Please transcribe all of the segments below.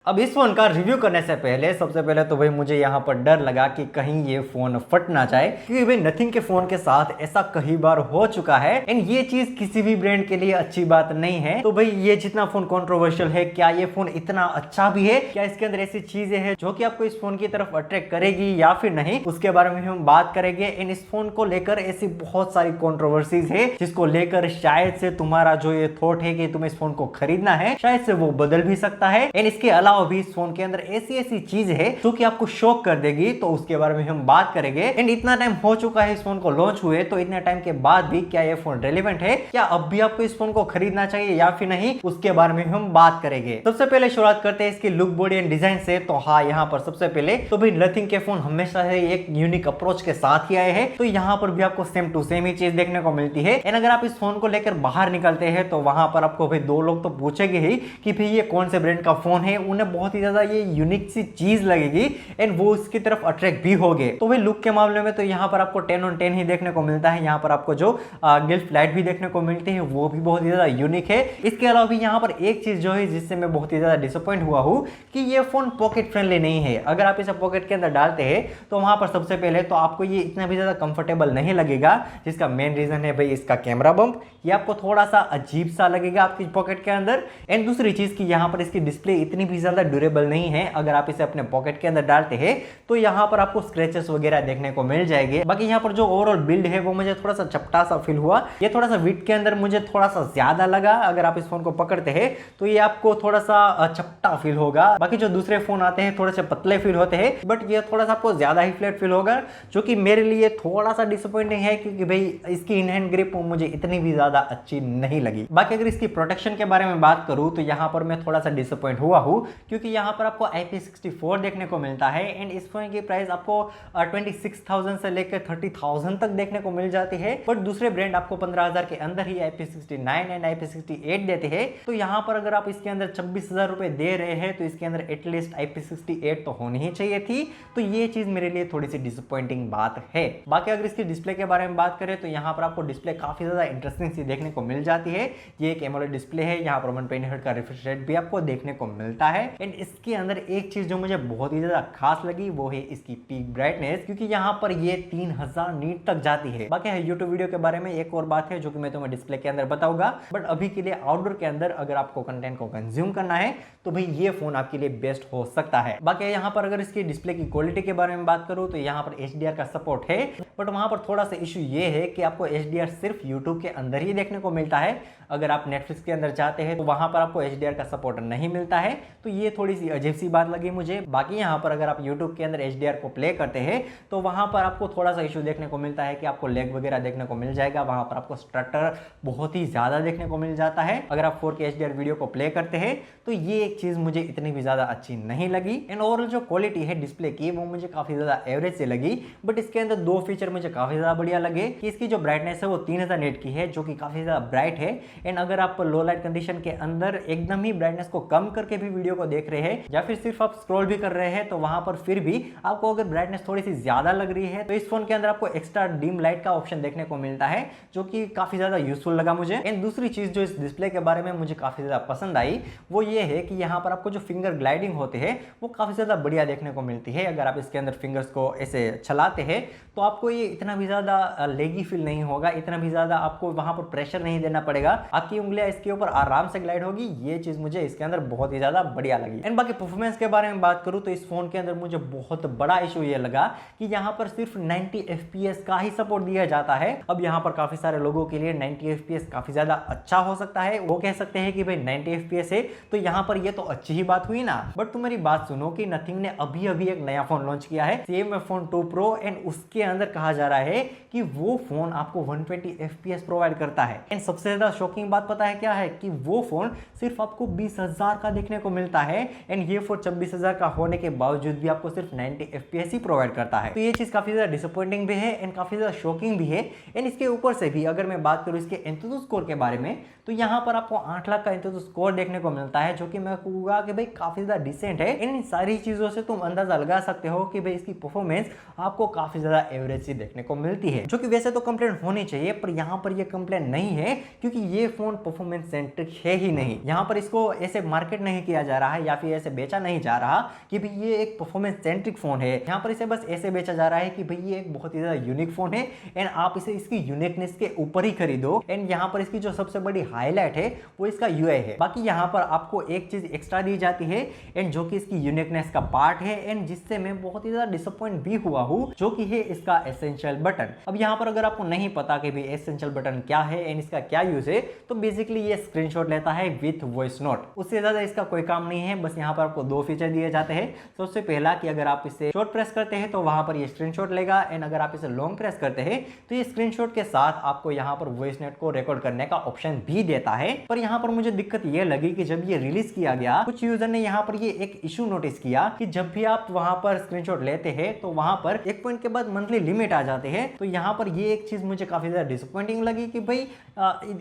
अब इस फोन का रिव्यू करने से पहले सबसे पहले तो भाई मुझे यहाँ पर डर लगा कि कहीं ये फोन फट ना जाए, क्योंकि भाई नथिंग के फोन के साथ ऐसा कई बार हो चुका है एंड ये चीज किसी भी ब्रांड के लिए अच्छी बात नहीं है। तो भाई ये जितना फोन कंट्रोवर्शियल है, क्या ये फोन इतना अच्छा भी है, क्या इसके अंदर ऐसी चीजें हैं जो कि आपको इस फोन की तरफ अट्रैक्ट करेगी या फिर नहीं, उसके बारे में हम बात करेंगे। एंड इस फोन को लेकर ऐसी बहुत सारी कंट्रोवर्सीज है जिसको लेकर शायद से तुम्हारा जो ये थॉट है कि तुम्हें इस फोन को खरीदना है, शायद से वो बदल भी सकता है। एंड इसके अलावा भी इस फोन के अंदर ऐसी ऐसी चीज है जो कि आपको शॉक कर देगी, तो उसके बारे में हम बात करेंगे। एंड इतना टाइम हो चुका है इस फोन को लॉन्च हुए, तो इतने टाइम के बाद भी क्या ये फोन रेलेवेंट है, क्या अब भी आपको इस फोन को खरीदना चाहिए या फिर नहीं, उसके बारे में हम बात करेंगे। सबसे पहले शुरुआत करते हैं इसकी लुक, बॉडी एंड डिजाइन से। तो हाँ, यहाँ पर सबसे पहले तो भाई नथिंग के फोन हमेशा से एक यूनिक अप्रोच के साथ ही आए हैं, तो यहाँ पर भी आपको सेम टू सेम ही चीज देखने को मिलती है। एंड अगर आप इस फोन को लेकर बाहर निकलते हैं तो वहां पर आपको भाई दो लोग तो पूछेंगे ही कि भाई ये कौन से ब्रांड का फोन है, उन्हें बहुत ही ज्यादा ये यूनिक सी चीज लगेगी एंड वो उसकी तरफ अट्रैक्ट भी होगे। तो भाई लुक के मामले में तो यहाँ पर आपको 10 on 10 ही देखने को मिलता है। यहाँ पर आपको जो गिल्फ लाइट भी देखने को मिलती है वो भी बहुत ही ज्यादा यूनिक है। इसके अलावा भी यहाँ पर एक चीज जो है जिससे मैं बहुत ही ज्यादा डिसअपॉइंट हुआ हूँ कि ये फोन पॉकेट फ्रेंडली नहीं है। अगर आप इसे पॉकेट के अंदर डालते हैं तो वहां पर सबसे पहले तो आपको ये इतना भी ज्यादा कंफर्टेबल नहीं लगेगा, जिसका मेन रीजन है भाई इसका कैमरा बम्प। ये आपको थोड़ा सा अजीब सा लगेगा आपकी पॉकेट के अंदर। एंड दूसरी चीज की यहाँ पर इसकी डिस्प्ले इतनी भी ज्यादा ड्यूरेबल नहीं है। अगर आप इसे अपने पॉकेट के अंदर डालते हैं तो यहाँ पर आपको स्क्रैचेस वगैरह देखने को मिल जाएंगे। बाकी यहाँ पर जो ओवरऑल बिल्ड है वो मुझे थोड़ा सा चपटा सा फील हुआ, ये थोड़ा सा वेट के अंदर मुझे थोड़ा सा ज्यादा लगा। अगर आप इस फोन को पकड़ते हैं तो ये आपको थोड़ा सा चपटा फील होगा। बाकी जो दूसरे फोन आते हैं थोड़े से पतले फील होते हैं, बट ये थोड़ा सा आपको ज्यादा ही फ्लैट फील होगा, जो कि मेरे लिए थोड़ा सा डिसअपॉइंटिंग है, क्योंकि भाई इसकी इन हैंड ग्रिप मुझे इतनी भी ज्यादा अच्छी नहीं लगी। बाकी अगर इसकी प्रोटेक्शन के बारे में बात करूं तो यहाँ पर मैं थोड़ा सा डिसअपॉइंट हुआ हूँ, क्योंकि यहाँ पर आपको IP64 देखने को मिलता है एंड इस फोन की प्राइस आपको 26,000 से लेकर 30,000 तक देखने को मिल जाती है। बट दूसरे ब्रांड आपको 15,000 के अंदर ही IP69 एंड IP68 देते हैं। तो यहाँ पर अगर आप इसके अंदर 26,000 रुपए दे रहे हैं तो इसके अंदर एटलीस्ट IP68 तो होनी ही चाहिए थी। तो ये चीज मेरे लिए थोड़ी सी डिसअपॉइंटिंग बात है। बाकी अगर इसकी डिस्प्ले के बारे में बात करें तो यहाँ पर आपको डिस्प्ले काफी ज्यादा इंटरेस्टिंग सी देखने को मिल जाती है। ये एक एमोलेड डिस्प्ले है, यहाँ पर 120 हर्ट्ज का रिफ्रेश रेट भी आपको देखने को मिलता है। एंड इसके अंदर एक चीज जो मुझे बहुत ही ज्यादा खास लगी वो है इसकी पीक ब्राइटनेस, क्योंकि यहाँ पर ये 3000 नीट तक जाती है। बाकी है यूट्यूब वीडियो के बारे में एक और बात है जो कि मैं तुम्हें डिस्प्ले के अंदर बताऊंगा, बट अभी के लिए आउटडोर के अंदर अगर आपको कंटेंट को कंज्यूम करना है तो भाई ये फोन आपके लिए बेस्ट हो सकता है। बाकी यहाँ पर अगर इसकी डिस्प्ले की क्वालिटी के बारे में बात करूँ तो यहाँ पर HDR का सपोर्ट है, बट वहां पर थोड़ा सा इशू ये है कि आपको HDR सिर्फ यूट्यूब के अंदर ही देखने को मिलता है। अगर आप नेटफ्लिक्स के अंदर जाते हैं तो वहां पर आपको HDR का सपोर्ट नहीं मिलता है, तो ये थोड़ी सी अजीब सी बात लगी मुझे। बाकी यहाँ पर अगर आप यूट्यूब के अंदर HDR को प्ले करते हैं तो वहां पर आपको थोड़ा सा इशू देखने को मिलता है कि आपको लैग वगैरह देखने को मिल जाएगा, वहां पर आपको स्ट्रक्चर बहुत ही ज्यादा देखने को मिल जाता है अगर आप 4K HDR वीडियो को प्ले करते हैं। तो ये एक चीज मुझे इतनी भी ज्यादा अच्छी नहीं लगी। एंड ओवरऑल जो क्वालिटी है डिस्प्ले की वो मुझे काफी ज्यादा एवरेज से लगी, बट इसके अंदर दो फीचर मुझे काफी ज्यादा बढ़िया लगे कि इसकी जो ब्राइटनेस है वो 3000 नीट की है, जो कि काफी ज्यादा ब्राइट है। एंड अगर आप लो लाइट कंडीशन के अंदर एकदम ही ब्राइटनेस को कम करके भी वीडियो को देख रहे हैं या फिर सिर्फ आप स्क्रॉल भी कर रहे हैं तो वहां पर फिर भी आपको अगर ब्राइटनेस थोड़ी सी ज्यादा लग रही है तो इस फोन के अंदर आपको एक्स्ट्रा डिम लाइट का ऑप्शन देखने को मिलता है, जो कि काफी ज्यादा यूजफुल लगा मुझे। एंड दूसरी चीज जो इस डिस्प्ले के बारे में मुझे काफी ज्यादा पसंद आई वो ये है कि यहाँ पर आपको जो फिंगर ग्लाइडिंग होते हैं वो काफी ज्यादा बढ़िया देखने को मिलती है। अगर आप इसके अंदर फिंगर्स को ऐसे चलाते हैं तो आपको ये इतना भी ज्यादा लेगी फील नहीं होगा, इतना भी ज्यादा आपको वहां पर प्रेशर नहीं देना पड़ेगा, आपकी उंगलियां इसके ऊपर आराम से ग्लाइड होगी। ये चीज मुझे इसके अंदर बहुत ही ज्यादा बढ़िया लगी। एंड बाकी परफॉर्मेंस के बारे में बात करूं तो इस फोन के अंदर मुझे बहुत बड़ा इशू ये लगा कि यहाँ पर सिर्फ 90 FPS का ही सपोर्ट दिया जाता है। अब यहाँ पर काफी सारे लोगों के लिए 90 FPS काफी ज्यादा अच्छा हो सकता है, वो कह सकते हैं कि भाई 90 FPS है तो यहाँ पर ये तो अच्छी ही बात हुई ना। बट तुम मेरी बात सुनो कि नथिंग ने अभी अभी एक नया फोन लॉन्च किया है सेम फोन 2 Pro एंड उसके अंदर कहा जा रहा है कि वो फोन आपको 120 FPS प्रोवाइड करता है। एंड सबसे ज्यादा शॉकिंग बात पता है क्या है कि वो फोन सिर्फ आपको 20,000 का देखने को मिलता है एंड ये फोन 26,000 का होने के बावजूद भी आपको सिर्फ 90 FPS ही प्रोवाइड करता है। तो ये चीज काफी ज्यादा डिसअपॉइंटिंग भी है एंड काफी ज्यादा शॉकिंग भी है। एंड इसके ऊपर से भी अगर मैं बात करूं इसके एंथुसियास्ट स्कोर के बारे में तो यहाँ पर आपको 8 लाख का एंथुसियास्ट स्कोर देखने को मिलता है, जो कि मैं कहूंगा कि भाई काफी ज्यादा डिसेंट है। इन सारी चीजों से तुम अंदाजा लगा सकते हो कि भाई इसकी परफॉर्मेंस आपको काफी ज्यादा एवरेज सी देखने को मिलती है, जो कि वैसे तो कंप्लेंट होनी चाहिए पर यहाँ पर ये कंप्लेंट नहीं है, क्योंकि ये फोन परफॉर्मेंस सेंट्रिक है ही नहीं। यहाँ पर इसको ऐसे मार्केट नहीं किया जा रहा रहा है या फिर ऐसे बेचा नहीं जा रहा कि भाई ये एक परफॉर्मेंस सेंट्रिक फोन है। यहाँ पर इसे बस ऐसे बेचा जा रहा है कि भाई ये एक बहुत ही ज्यादा यूनिक फोन है एंड आप इसे इसकी यूनिकनेस के ऊपर ही खरीदो। एंड यहाँ पर इसकी जो सबसे बड़ी हाईलाइट है वो इसका यूआई है। बाकी यहाँ पर आपको एक चीज एक्स्ट्रा दी जाती है एंड जो कि इसकी यूनिकनेस का पार्ट है एंड जिससे मैं बहुत ही ज्यादा डिसअपॉइंट भी हुआ हूँ, जो कि है इसका एसेंशियल बटन। अब यहाँ पर अगर आपको नहीं पता कि भाई एसेंशियल बटन क्या है एंड इसका क्या यूज है, तो बेसिकली ये स्क्रीनशॉट लेता है विथ वॉइस नोट। उससे ज्यादा इसका कोई काम नहीं है। बस यहाँ पर आपको दो फीचर दिए जाते हैं। सबसे पहला कि अगर आप इसे शॉर्ट प्रेस करते हैं तो वहां पर ये स्क्रीनशॉट लेगा एंड अगर आप इसे लॉन्ग प्रेस करते हैं तो ये स्क्रीनशॉट के साथ आपको यहाँ पर वॉइस नोट को रिकॉर्ड करने का ऑप्शन भी देता है। पर यहाँ पर मुझे दिक्कत ये लगी कि जब ये रिलीज किया गया, कुछ यूजर ने यहाँ पर ये एक इशू नोटिस किया कि जब भी आप वहां पर स्क्रीनशॉट लेते हैं तो वहां पर एक पॉइंट के बाद मंथली लिमिट आ जाते हैं। तो यहाँ पर ये एक चीज मुझे काफी ज्यादा डिसअपॉइंटिंग लगी कि भाई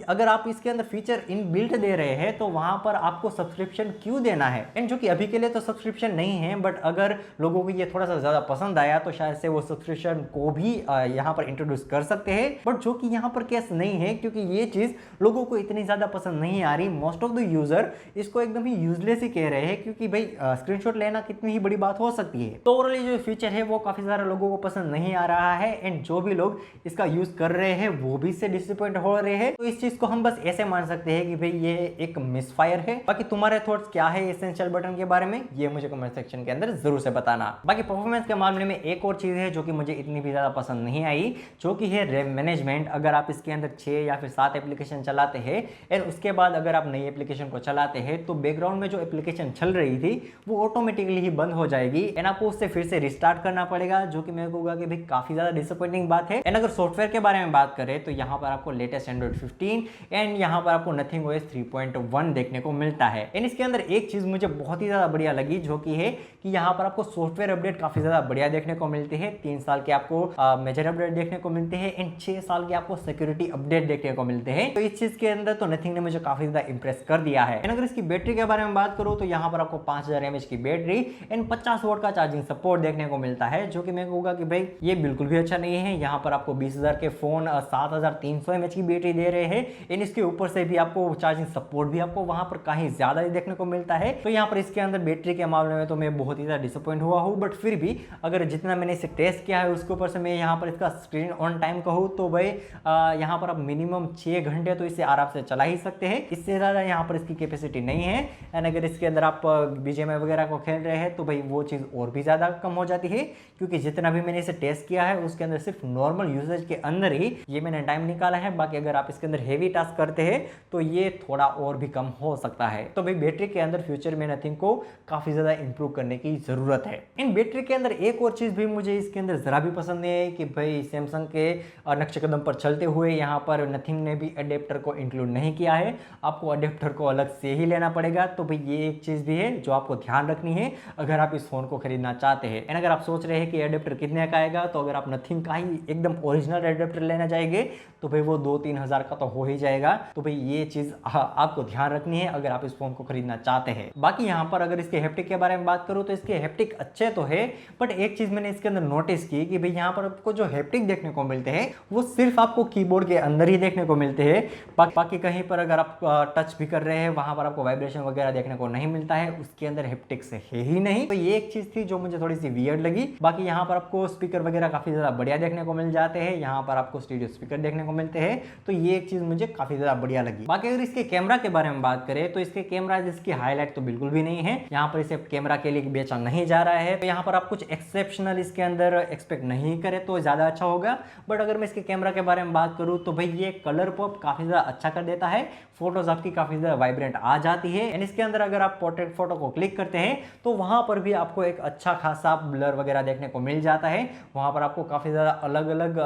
अगर आप इसके अंदर फीचर इन बिल्ट दे रहे हैं तो वहां पर आपको सब्सक्रिप्शन क्यों देना है। एंड जो कि अभी के लिए तो सब्सक्रिप्शन नहीं है, बट अगर लोगों को ये थोड़ा सा ज्यादा पसंद आया तो शायद से वो सब्सक्रिप्शन को भी यहाँ पर इंट्रोड्यूस कर सकते हैं। बट जो कि यहाँ पर केस नहीं है, क्योंकि ये चीज लोगों को इतनी ज्यादा पसंद नहीं आ रही। मोस्ट ऑफ द यूजर इसको एकदम ही यूजलेस ही कह रहे हैं, क्योंकि भाई स्क्रीनशॉट लेना कितनी ही बड़ी बात हो सकती है। तो ओवरऑल जो फीचर है वो काफी सारे लोगों को पसंद नहीं आ रहा है एंड जो भी लोग इसका यूज कर रहे हैं वो भी इससे डिसअपॉइंट हो रहे हैं। तो इस चीज को हम बस ऐसे मान सकते हैं कि भाई ये एक मिसफायर है। बाकी तुम्हारे थॉट्स क्या है एसेंशियल बटन के बारे में, ये मुझे कमेंट सेक्शन के अंदर जरूर से बताना। बाकी परफॉर्मेंस के मामले में एक और चीज है जो कि मुझे इतनी भी ज्यादा पसंद नहीं आई, जो कि है रैम मैनेजमेंट। अगर आप इसके अंदर 6 या फिर 7 एप्लीकेशन चलाते हैं एंड उसके बाद अगर आप नई एप्लीकेशन को चलाते हैं तो बैकग्राउंड में जो एप्लीकेशन चल रही थी वो ऑटोमेटिकली ही बंद हो जाएगी एंड आपको उससे फिर से रिस्टार्ट करना पड़ेगा, जो कि मेरे को होगा कि भाई काफी ज्यादा डिसअपॉइंटिंग बात है। एंड अगर सॉफ्टवेयर के बारे में बात करें तो यहाँ पर आपको लेटेस्ट एंड्रॉइड 15 एंड यहाँ पर आपको नथिंग ओएस 3.1 देखने को मिलता है। एंड इसके अंदर एक चीज मुझे बहुत ही ज्यादा बढ़िया लगी, जो कि है कि यहाँ पर आपको सॉफ्टवेयर अपडेट काफी ज्यादा बढ़िया देखने को मिलते हैं। 3 साल के आपको मेजर अपडेट देखने को मिलते हैं एंड 6 साल के आपको सिक्योरिटी अपडेट देखने को मिलते हैं। तो इस चीज के अंदर तो नथिंग ने मुझे काफी ज्यादा इंप्रेस कर दिया है। एंड अगर इसकी बैटरी के बारे में बात करूँ तो यहाँ पर आपको 5000 mAh की बैटरी एंड 50 वोट का चार्जिंग सपोर्ट देखने को मिलता है, जो कि मेरे को होगा कि भाई ये बिल्कुल भी अच्छा नहीं है। यहाँ पर आपको 20000 के फोन 7300 mAh की बैटरी दे रहे हैं एंड इसके ऊपर से भी आपको चार्जिंग सपोर्ट भी आपको वहां पर कहीं ज्यादा ही देखने को मिलता है। तो यहाँ पर इसके अंदर बैटरी के मामले में तो मैं बहुत ही ज्यादा डिसअपॉइंट हुआ हूँ। बट फिर भी अगर जितना मैंने इसे टेस्ट किया है उसके ऊपर से मैं यहाँ पर इसका स्क्रीन ऑन टाइम कहूँ तो भाई यहाँ पर आप मिनिमम 6 घंटे तो इसे आराम से चला ही सकते हैं। इससे ज्यादा यहाँ पर इसकी कैपेसिटी नहीं है। एंड अगर इसके अंदर आप बीजीएमआई वगैरह को खेल रहे हैं तो भाई वो चीज और भी ज्यादा कम हो जाती है, क्योंकि जितना भी मैंने इसे टेस्ट किया है उसके अंदर सिर्फ नॉर्मल यूसेज के अंदर ही ये मैंने टाइम निकाला है। बाकी अगर आप इसके अंदर हेवी टास्क करते हैं तो ये थोड़ा और भी कम हो सकता है। तो भाई बैटरी के अंदर फ्यूचर में नथिंग को काफी ज्यादा इंप्रूव करने की जरूरत है। इन बैटरी के अंदर एक और चीज भी मुझे इसके अंदर जरा भी पसंद नहीं है कि भाई सैमसंग के नक्शे कदम पर चलते हुए यहाँ पर नथिंग ने भी अडेप्टर को इंक्लूड नहीं किया है। आपको अडेप्टर को अलग से ही लेना पड़ेगा। तो भाई ये एक चीज भी है जो आपको ध्यान रखनी है अगर आप इस फोन को खरीदना चाहते हैं। एंड अगर आप सोच रहे हैं कि अडेप्टर कितने का आएगा, तो अगर आप नथिंग का ही एकदम ओरिजिनल अडेप्टर लेना चाहेंगे तो भाई वो 2-3 हज़ार का तो हो ही जाएगा। तो भाई ये चीज आपको ध्यान रखनी है अगर आप इस फोन को खरीदना चाहते हैं। बाकी यहाँ पर अगर इसके हैप्टिक के बारे में बात करूँ तो इसके हैप्टिक अच्छे तो है, बट एक चीज मैंने इसके अंदर नोटिस की कि भाई यहाँ पर आपको जो हैप्टिक देखने को मिलते हैं वो सिर्फ आपको कीबोर्ड के अंदर ही देखने को मिलते हैं। बाकी कहीं पर अगर आप टच भी कर रहे हैं वहां पर आपको वाइब्रेशन वगैरह देखने को नहीं मिलता है, उसके अंदर हैप्टिक्स है ही नहीं। तो ये एक चीज थी जो मुझे थोड़ी सी वियर्ड लगी। बाकी यहाँ पर आपको स्पीकर वगैरह काफी ज्यादा बढ़िया देखने को मिल जाते हैं। यहाँ पर आपको स्टीरियो स्पीकर देखने को मिलते हैं, तो ये एक चीज मुझे काफी ज्यादा बढ़िया लगी। बाकी अगर इसके कैमरा के बारे में बात करें तो इसके कैमरा जिसकी हाईलाइट तो बिल्कुल भी नहीं है। यहाँ पर इसे कैमरा के लिए बेचा नहीं जा रहा है। तो यहाँ पर आप कुछ एक्सेप्शनल इसके अंदर एक्सपेक्ट नहीं करे तो ज्यादा अच्छा होगा। बट अगर मैं इसके कैमरा के बारे में बात करूँ तो भाई ये कलर पॉप काफी ज्यादा अच्छा कर देता है। फोटोज आपकी काफी ज्यादा वाइब्रेंट आ जाती है। एंड इसके अंदर अगर आप पोर्ट्रेट फोटो को क्लिक करते हैं तो वहां पर भी आपको एक अच्छा खासा ब्लर वगैरह देखने को मिल जाता है। वहां पर आपको काफी ज्यादा अलग अलग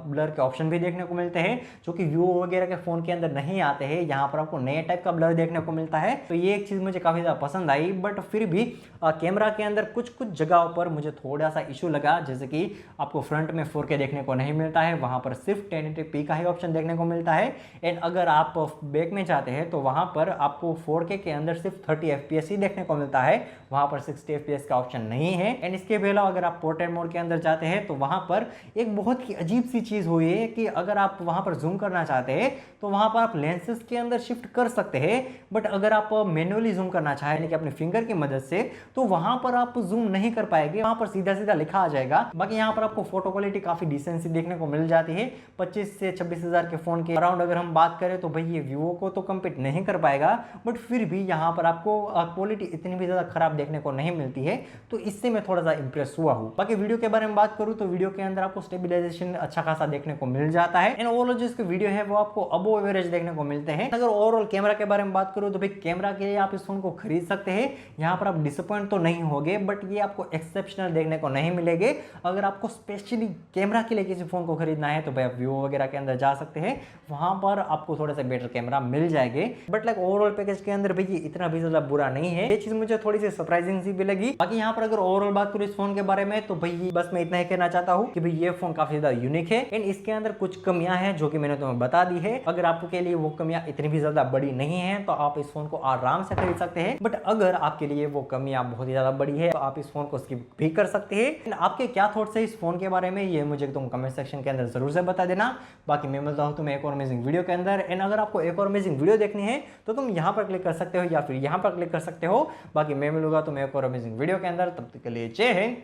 ब्लर के ऑप्शन भी देखने को मिलते हैं जो कि व्यू वगैरह के फोन के अंदर नहीं आते हैं। यहाँ पर आपको नए टाइप का ब्लर देखने को मिलता है। तो ये एक चीज मुझे काफी ज्यादा पसंद आई। बट फिर भी कैमरा के अंदर कुछ कुछ जगहों पर मुझे थोड़ा सा इशू लगा, जैसे कि आपको फ्रंट में 4K देखने को नहीं मिलता है, वहां पर सिर्फ 1080p का ही ऑप्शन देखने को मिलता है। एंड अगर आप बैक में देखने चाहते हैं तो वहां पर आपको 4K के अंदर सिर्फ 30 FPS ही देखने को मिलता है, वहां पर 60 FPS का ऑप्शन नहीं है। एंड इसके अलावा अगर आप पोर्ट्रेट मोड के अंदर जाते हैं तो वहां पर एक बहुत ही अजीब सी चीज हुई है कि अगर आप वहां पर जूम करना चाहते हैं तो वहां पर आप लेंसेज के अंदर शिफ्ट कर सकते हैं, बट अगर आप मैन्युअली जूम करना चाहें यानी कि अपने फिंगर की मदद से तो वहां पर आप जूम नहीं कर पाएंगे, वहां पर सीधा सीधा लिखा आ जाएगा। बाकी यहाँ पर आपको फोटो क्वालिटी काफी डिसेंसी देखने को मिल जाती है। 25 से 26 हजार के फोन के अराउंड अगर हम बात करें तो भाई ये वीवो को तो कम्पीट नहीं कर पाएगा, बट फिर भी यहाँ पर आपको क्वालिटी इतनी भी ज्यादा खराब देखने को नहीं मिलती है, तो इससे मैं थोड़ा सा इंप्रेस हुआ हूँ। बाकी वीडियो के बारे में बात करूँ तो वीडियो के अंदर आपको स्टेबिलाईजेशन अच्छा खासा देखने को मिल जाता है। एंड ओवरऑल जो इसके वीडियो है वो आपको अबव एवरेज देखने को मिलते हैं। अगर ओवरऑल कैमरा के बारे में बात करूँ तो भाई कैमरा के लिए आप इस फोन को खरीद सकते हैं, यहाँ पर आप डिसअपॉइंट तो नहीं होगे, बट ये आपको एक्सेप्शनल देखने को नहीं मिलेंगे। अगर आपको स्पेशली कैमरा के लिए किसी फोन को खरीदना है तो भाई आप वीवो वगैरह के अंदर जा सकते हैं, वहां पर आपको थोड़े से बेटर कैमरा मिल जाएंगे। बट लाइक ओवरऑल पैकेज के अंदर भाई ये इतना भी ज्यादा बुरा नहीं है, ये चीज मुझे थोड़ी सी सरप्राइजिंग सी भी लगी। बाकी यहाँ पर अगर ओवरऑल बात करूँ इस फोन के बारे में तो भाई बस मैं इतना ही कहना चाहता हूँ कि भाई ये फोन काफी ज्यादा यूनिक है एंड इसके अंदर कुछ कमियां हैं जो कि मैंने तुम्हें बता दी है। अगर आपके लिए वो कमियां इतनी भी ज्यादा बड़ी नहीं है तो आप इस फोन को आराम से खरीद सकते हैं, बट अगर आपके लिए वो कमियां बहुत ही ज्यादा बड़ी है तो आप इस फोन को स्किप भी कर सकते हैं। आपके क्या थॉट्स है इस फोन के बारे में ये मुझे तुम कमेंट सेक्शन के अंदर जरूर से बता देना। बाकी मैं मिलता हूँ तुम्हें एक और अमेजिंग वीडियो के अंदर। एंड अगर आपको एक और अमेजिंग वीडियो देखनी है तो तुम यहाँ पर क्लिक कर सकते हो या फिर यहाँ पर क्लिक कर सकते हो। बाकी मैं मिलूंगा तुम्हें एक और अमेजिंग वीडियो के अंदर, तब तक के लिए जय हिंद,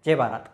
जय भारत।